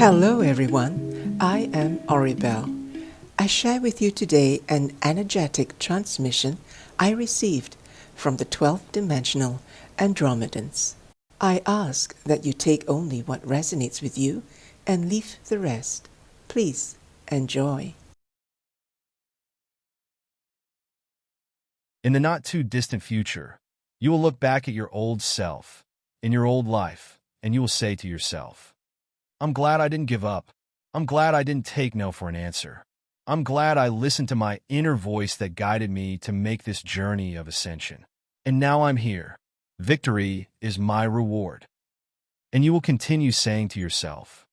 Hello everyone, I am Oribel. I share with you today an energetic transmission I received from the 12th dimensional Andromedans. I ask that you take only what resonates with you and leave the rest. Please enjoy. In the not-too-distant future, you will look back at your old self, in your old life, and you will say to yourself, I'm glad I didn't give up. I'm glad I didn't take no for an answer. I'm glad I listened to my inner voice that guided me to make this journey of ascension. And now I'm here. Victory is my reward. And you will continue saying to yourself,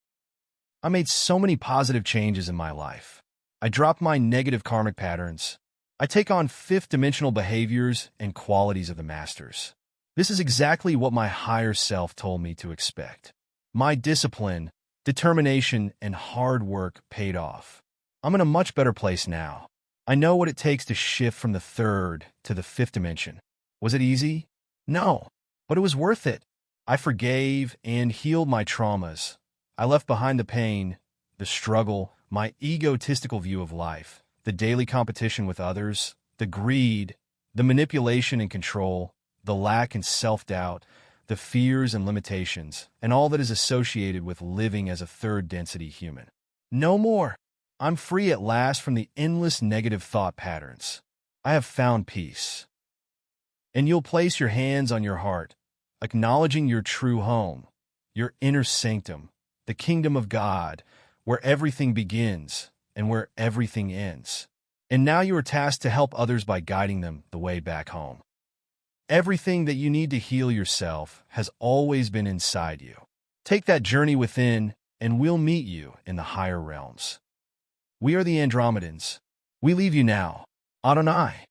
I made so many positive changes in my life. I dropped my negative karmic patterns. I take on fifth-dimensional behaviors and qualities of the masters. This is exactly what my higher self told me to expect. My discipline, determination, and hard work paid off. I'm in a much better place now. I know what it takes to shift from the third to the fifth dimension. Was it easy? No, but it was worth it. I forgave and healed my traumas. I left behind the pain, the struggle, my egotistical view of life, the daily competition with others, the greed, the manipulation and control, the lack and self-doubt, the fears and limitations, and all that is associated with living as a third-density human. No more. I'm free at last from the endless negative thought patterns. I have found peace. And you'll place your hands on your heart, acknowledging your true home, your inner sanctum, the kingdom of God, where everything begins and where everything ends. And now you are tasked to help others by guiding them the way back home. Everything that you need to heal yourself has always been inside you. Take that journey within, and we'll meet you in the higher realms. We are the Andromedans. We leave you now. Adonai.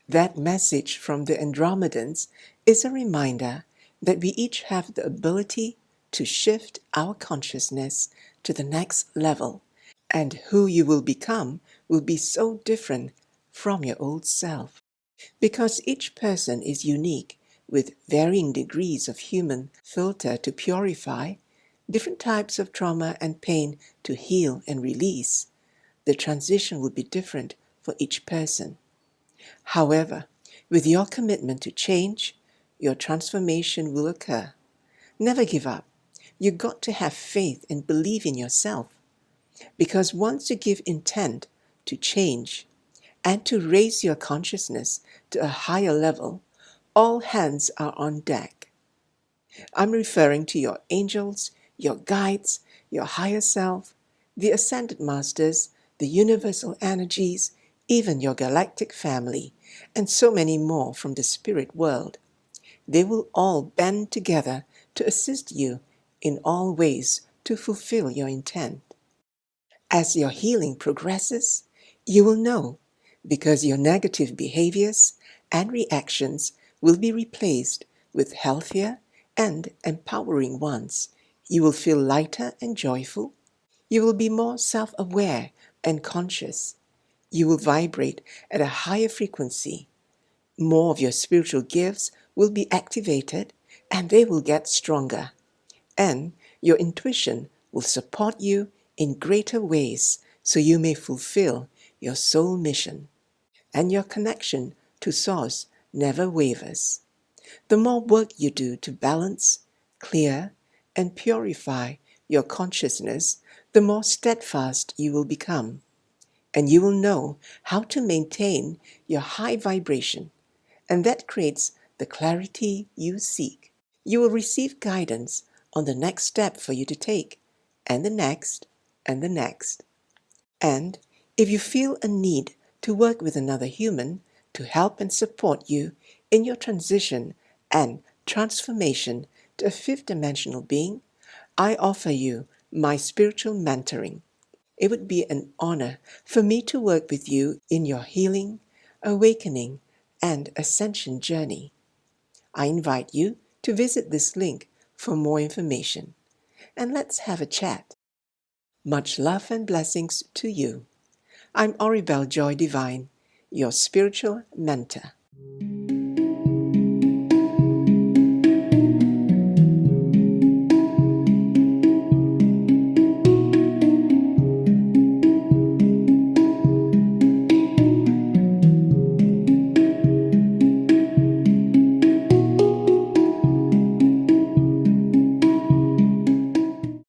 That message from the Andromedans is a reminder that we each have the ability to shift our consciousness to the next level, and who you will become will be so different from your old self. Because each person is unique with varying degrees of human filter to purify, different types of trauma and pain to heal and release, the transition will be different for each person. However, with your commitment to change, your transformation will occur. Never give up. You got to have faith and believe in yourself. Because once you give intent to change and to raise your consciousness to a higher level, all hands are on deck. I'm referring to your angels, your guides, your higher self, the ascended masters, the universal energies, even your galactic family, and so many more from the spirit world. They will all band together to assist you in all ways to fulfill your intent. As your healing progresses, you will know, because your negative behaviors and reactions will be replaced with healthier and empowering ones. You will feel lighter and joyful. You will be more self-aware and conscious. You will vibrate at a higher frequency. More of your spiritual gifts will be activated and they will get stronger. And your intuition will support you in greater ways so you may fulfill your soul mission. And your connection to Source never wavers. The more work you do to balance, clear, and purify your consciousness, the more steadfast you will become. And you will know how to maintain your high vibration, and that creates the clarity you seek. You will receive guidance on the next step for you to take, and the next, and the next. And if you feel a need to work with another human to help and support you in your transition and transformation to a fifth dimensional being, I offer you my spiritual mentoring. It would be an honor for me to work with you in your healing, awakening, and ascension journey. I invite you to visit this link for more information, and let's have a chat. Much love and blessings to you. I'm Oribel Joy Divine, your spiritual mentor.